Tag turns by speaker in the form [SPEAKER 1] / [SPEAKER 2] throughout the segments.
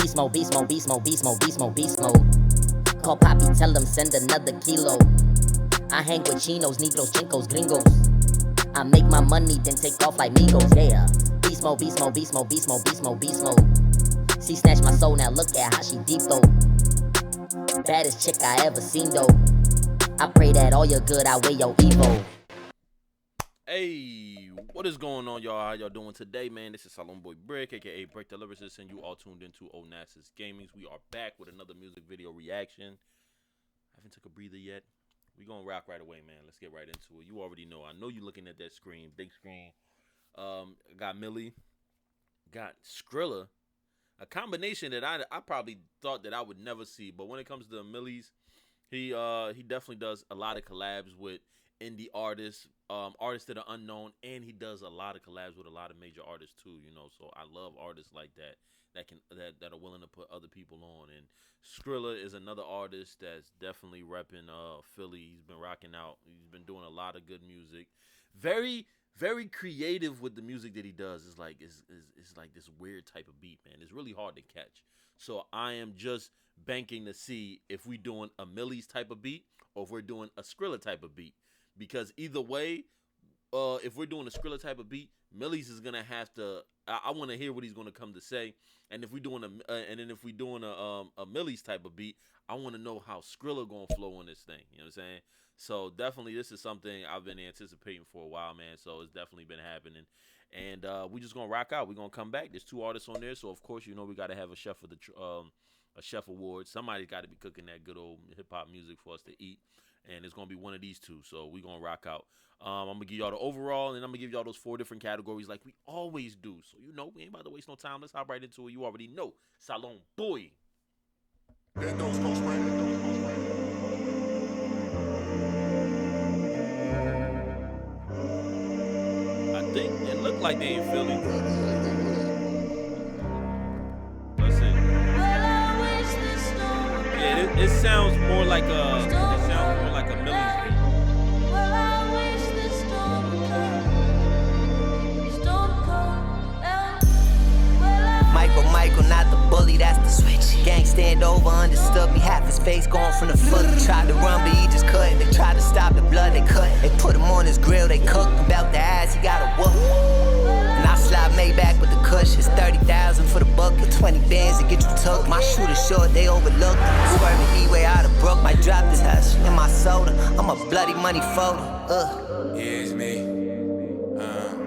[SPEAKER 1] Beast mode, beast mode, beast mode, beast mode, beast mode, beast mode. Call Poppy, tell him send another kilo. I hang with chinos, negros, chincos, gringos. I make my money, then take off like Migos, yeah. Beast mode, beast mode, beast mode, beast mode, beast mode, beast mode. She snatched my soul, now look at how she deep though. Baddest chick I ever seen though. I pray that all your good outweigh your evil.
[SPEAKER 2] Hey, what is going on, y'all? How y'all doing today, man? This is Salon Boy Brick, aka Break the Lyricist, and you all tuned into Onassis Gamings. We are back with another music video reaction. I haven't took a breather yet. We gonna rock right away, man. Let's get right into it. You already know. I know you looking at that screen, big screen. Got Millyz, got Skrilla, a combination that I probably thought that I would never see. But when it comes to Millyz, he definitely does a lot of collabs with indie artists, artists that are unknown, and he does a lot of collabs with a lot of major artists too. You know, so I love artists like that that are willing to put other people on. And Skrilla is another artist that's definitely repping Philly. He's been rocking out. He's been doing a lot of good music. Very creative with the music that he does. It's like this weird type of beat, man. It's really hard to catch. So I am just banking to see if we doing a Millyz type of beat or if we're doing a Skrilla type of beat. Because either way, if we're doing a Skrilla type of beat, Millyz is gonna have to. I want to hear what he's gonna come to say. And if we're doing a Millyz type of beat, I want to know how Skrilla gonna flow on this thing. You know what I'm saying? So definitely, this is something I've been anticipating for a while, man. So it's definitely been happening, and we just gonna rock out. We're gonna come back. There's 2 artists on there, so of course, you know, we gotta have a chef of the a chef award. Somebody's got to be cooking that good old hip hop music for us to eat. And it's going to be one of these 2, so we're going to rock out. I'm going to give y'all the overall, and I'm going to give y'all those 4 different categories like we always do. So, you know, we ain't about to waste no time. Let's hop right into it. You already know. Salon Boy.
[SPEAKER 3] That goes Coach Brandon.
[SPEAKER 2] I think it looked like they ain't Philly. Let's see. Yeah, it sounds more like a... like a Millyz beat.
[SPEAKER 4] Michael, not the bully, that's the switch. Gang stand over, understood me, half his face going from the foot. Tried to run, but he just couldn't. They tried to stop the blood, they couldn't. They put him on his grill, they cooked him. About the ass, he got a whoop. And I slide Maybach with the cush. It's 30,000 for the bucket, 20 bands to get you took. My shooter short, they overlooked. Swerving E-way out of Brook, might drop this hush in my soda. I'm a bloody money folder.
[SPEAKER 5] Yeah, it's me.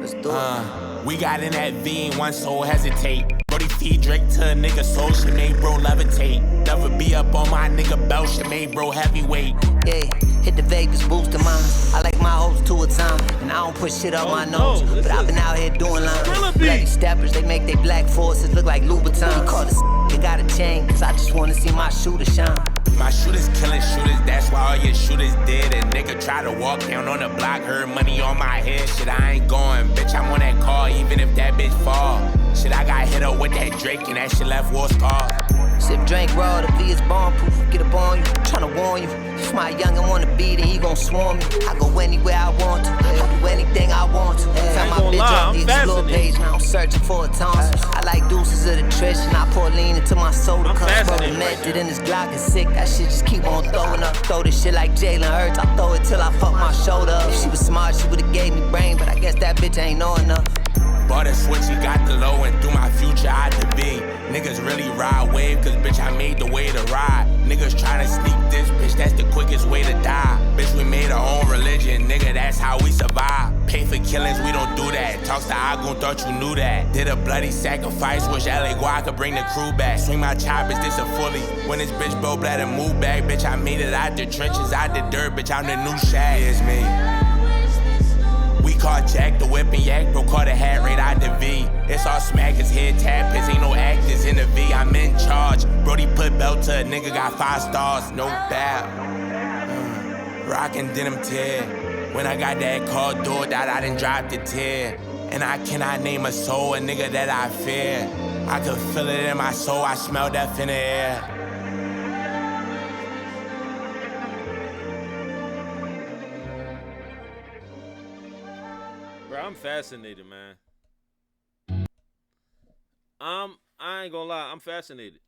[SPEAKER 4] Let's do it.
[SPEAKER 5] We got in that V, ain't one soul hesitate. Brody feed Drake to a nigga soul, she made bro levitate. Never be up on my nigga belt, she made bro heavyweight.
[SPEAKER 4] Yeah, hit the Vegas booster mine. I like my hoes 2 a time, and I don't put shit up my nose. But I've been out here doing lines. Bloody steppers, they make they black forces look like Louboutin. Call this they got a chain, cause I just wanna see my shooter shine.
[SPEAKER 5] My shooters killing shooters, that's why all your shooters dead. A nigga try to walk down on the block, heard money on my head. Shit, I ain't going, bitch, I'm on that car, even if that bitch fall. Shit, I got hit up with that Drake and that shit left war scar.
[SPEAKER 4] Sip, drink, raw, the V is bomb-proof. Get up on you, tryna warn you. If my youngin' wanna be, then he gon' swarm me. I go anywhere I want to, I do anything I want to. Found my bitch on the explore page, now I'm searching for a tonsils. I like deuces of the Trish, and I pour lean into my soda. Cause bro, the method in this Glock is sick, that shit just keep on throwing up. Throw this shit like Jalen Hurts, I throw it till I fuck my shoulder up. If she was smart, she would've gave me brain, but I guess that bitch ain't know enough.
[SPEAKER 5] Bought a switch, he got the low, and through my future I the big. Niggas really ride wave, cause bitch I made the way to ride. Niggas tryna sneak this, bitch, that's the quickest way to die. Bitch, we made our own religion, nigga, that's how we survive. Pay for killings, we don't do that. Talks to Agun, thought you knew that. Did a bloody sacrifice, wish LA Guai could bring the crew back. Swing my choppers, this a fully. When this bitch blow bladder move back, bitch, I made it out the trenches, out the dirt, bitch, I'm the new Shaq. It's me. We caught Jack the whip and yak, bro caught a hat right out the V. It's all smackers, head tappers, ain't no actors in the V. I'm in charge. Brody put belt to a nigga, got 5 stars, no doubt. Rockin' denim tear. When I got that car door that I done dropped the tear. And I cannot name a soul, a nigga that I fear. I could feel it in my soul, I smell death in the air.
[SPEAKER 2] Bro, I'm fascinated, man. I ain't gonna lie, I'm fascinated.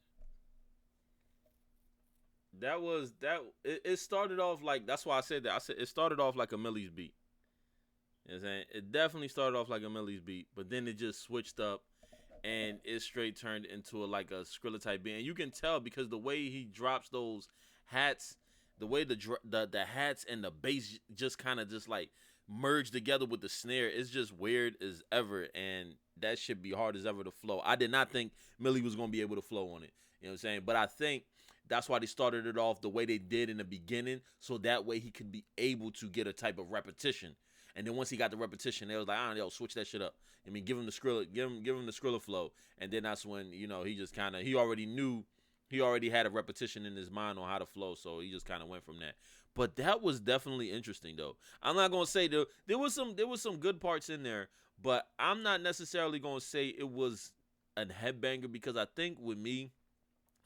[SPEAKER 2] That was that. It started off like, that's why I said that. I said it started off like a Millyz beat. You know what I'm saying? It definitely started off like a Millyz beat, but then it just switched up and it straight turned into like a Skrilla type beat. And you can tell because the way he drops those hats, the way the hats and the bass just kind of just like merge together with the snare, it's just weird as ever, and that should be hard as ever to flow. I did not think Millie was gonna be able to flow on it. You know what I'm saying? But I think that's why they started it off the way they did in the beginning, so that way he could be able to get a type of repetition. And then once he got the repetition, they was like, yo, switch that shit up. I mean, give him the Skrilla, give him the Skrilla flow. And then that's when, he just kind of, he already had a repetition in his mind on how to flow, so he just kind of went from that. But that was definitely interesting, though. I'm not gonna say there was some good parts in there, but I'm not necessarily gonna say it was a headbanger, because I think with me,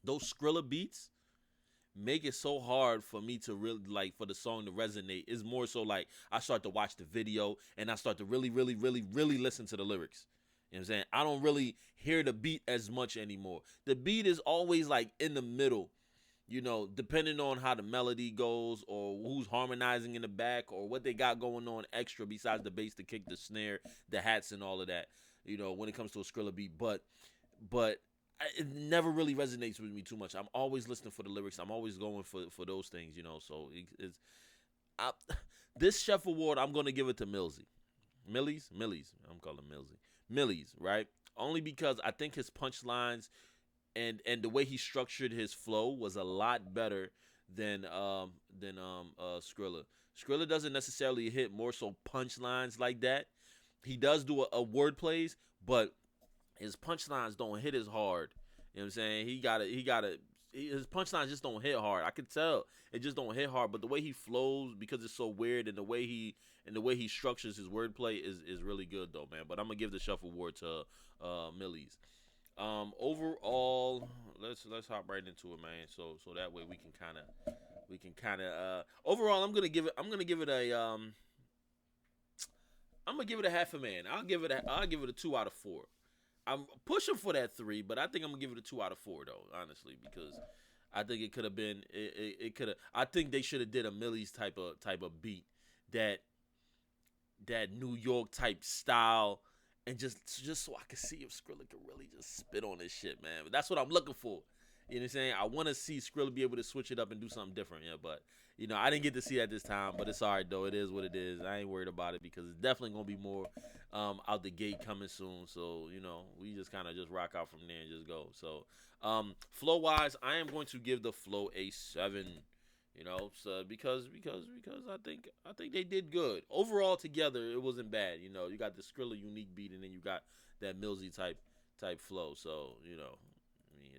[SPEAKER 2] those Skrilla beats make it so hard for me to really, like, for the song to resonate. It's more so like I start to watch the video and I start to really listen to the lyrics. You know what I'm saying? I don't really hear the beat as much anymore. The beat is always like in the middle, depending on how the melody goes or who's harmonizing in the back or what they got going on extra besides the bass, the kick, the snare, the hats, and all of that, when it comes to a Skrilla beat. But it never really resonates with me too much. I'm always listening for the lyrics. I'm always going for those things, so this Chef Award, I'm going to give it to Millyz. Millyz. I'm calling him Millyz, right? Only because I think his punchlines and the way he structured his flow was a lot better than Skrilla. Skrilla doesn't necessarily hit more so punchlines like that. He does do a word plays, but his punchlines don't hit as hard. You know what I'm saying? His punchlines just don't hit hard. I could tell it just don't hit hard. But the way he flows, because it's so weird, and the way he structures his wordplay is really good though, man. But I'm gonna give the Shuffle Award to Millyz. Overall, let's hop right into it, man. So that way we can kind of overall, I'm gonna give it a half a man. I'll give it a 2 out of 4. I'm pushing for that 3, but I think I'm gonna give it a 2 out of 4 though, honestly, because I think it could have been it could have. I think they should have did a Millyz type of beat, that New York type style, and just so I could see if Skrilla could really just spit on this shit, man. But that's what I'm looking for. You know what I'm saying? I want to see Skrilla be able to switch it up and do something different. Yeah, but I didn't get to see that this time. But it's all right though. It is what it is. I ain't worried about it because it's definitely gonna be more out the gate coming soon. So we just kind of just rock out from there and just go. So flow wise, I am going to give the flow a 7. So because I think they did good overall together. It wasn't bad. You got the Skrilla unique beat, and then you got that Millyz type flow. So it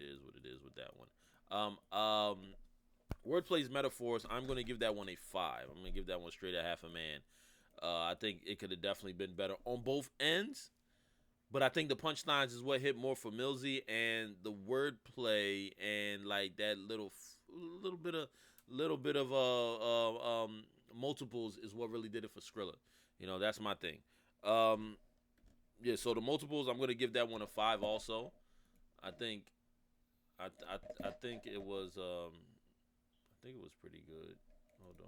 [SPEAKER 2] is what it is with that one. Wordplays, metaphors, I'm going to give that one a 5. I'm going to give that one straight a half a man. I think it could have definitely been better on both ends, but I think the punchlines is what hit more for Millyz, and the wordplay and like that little bit of multiples is what really did it for Skrilla. That's my thing. So the multiples, I'm going to give that one a 5 also. I think it was pretty good. Hold on,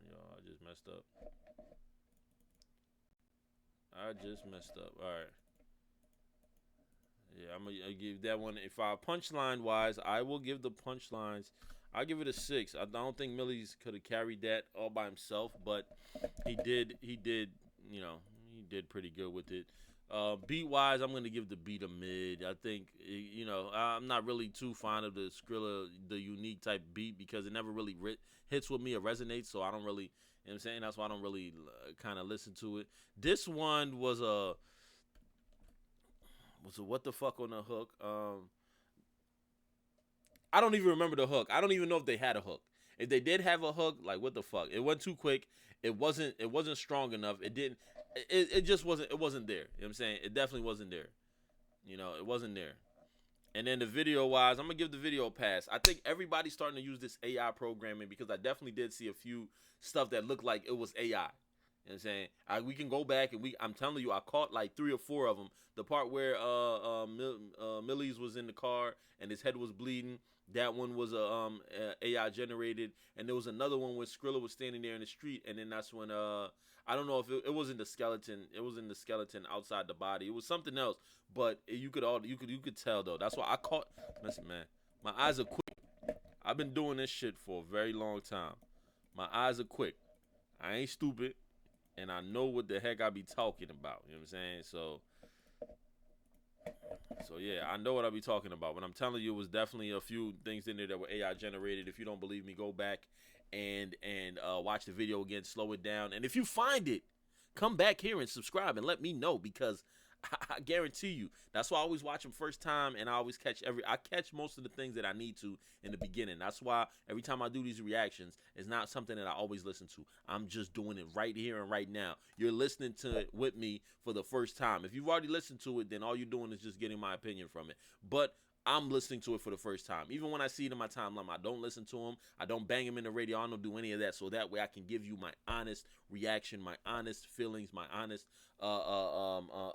[SPEAKER 2] y'all. I just messed up. All right. Yeah, I'm gonna give that one a 5. Punchline wise, I will give the punchlines. I'll give it a 6. I don't think Millyz could have carried that all by himself, but he did. He did pretty good with it. Beat wise, I'm gonna give the beat a mid. I think I'm not really too fond of the Skrilla, the unique type beat, because it never really hits with me or resonates. So I don't really, what I'm saying, that's why I don't really kind of listen to it. This one was a what the fuck on the hook. I don't even remember the hook. I don't even know if they had a hook. If they did have a hook, like what the fuck? It went too quick. It wasn't strong enough. It just wasn't there. You know what I'm saying? It definitely wasn't there. It wasn't there. And then the video wise, I'm gonna give the video a pass. I think everybody's starting to use this AI programming, because I definitely did see a few stuff that looked like it was AI. You know what I'm saying? We can go back and I'm telling you, I caught like 3 or 4 of them. The part where Millyz was in the car and his head was bleeding. That one was AI generated, and there was another one where Skrilla was standing there in the street, and then that's when I don't know if it wasn't the skeleton. It wasn't the skeleton outside the body. It was something else, but you could tell though. That's why I caught. Listen, man, my eyes are quick. I've been doing this shit for a very long time. My eyes are quick. I ain't stupid, and I know what the heck I be talking about. You know what I'm saying? So yeah, I know what I be talking about. But I'm telling you, it was definitely a few things in there that were AI generated. If you don't believe me, go back and watch the video again, slow it down. And if you find it, come back here and subscribe and let me know, because I guarantee you, that's why I always watch them first time, and I always catch most of the things that I need to in the beginning. That's why every time I do these reactions, it's not something that I always listen to. I'm just doing it right here and right now. You're listening to it with me for the first time. If you've already listened to it, then all you're doing is just getting my opinion from it. But I'm listening to it for the first time. Even when I see it in my timeline, I don't listen to them. I don't bang them in the radio. I don't do any of that. So that way I can give you my honest reaction, my honest feelings, my honest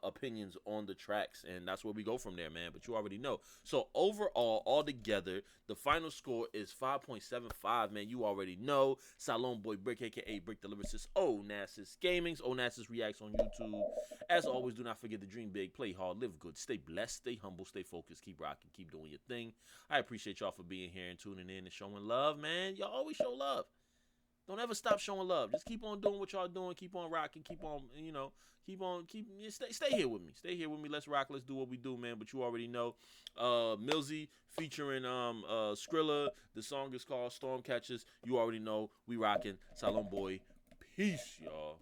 [SPEAKER 2] opinions on the tracks. And that's where we go from there, man. But you already know. So overall, altogether, the final score is 5.75, man. You already know. Salon Boy Brick, a.k.a. Brick the Lyricist, Onassis Gamings. Onassis Reacts on YouTube. As always, do not forget to dream big, play hard, live good, stay blessed, stay humble, stay focused, keep rocking, keep doing your thing. I appreciate y'all for being here and tuning in and showing love, man. Y'all always show love. Don't ever stop showing love. Just keep on doing what y'all doing. Keep on rocking. Keep on, stay here with me. Stay here with me. Let's rock. Let's do what we do, man. But you already know. Millyz featuring Skrilla. The song is called Storm Catchers. You already know. We rocking. Salon Boy. Peace, y'all.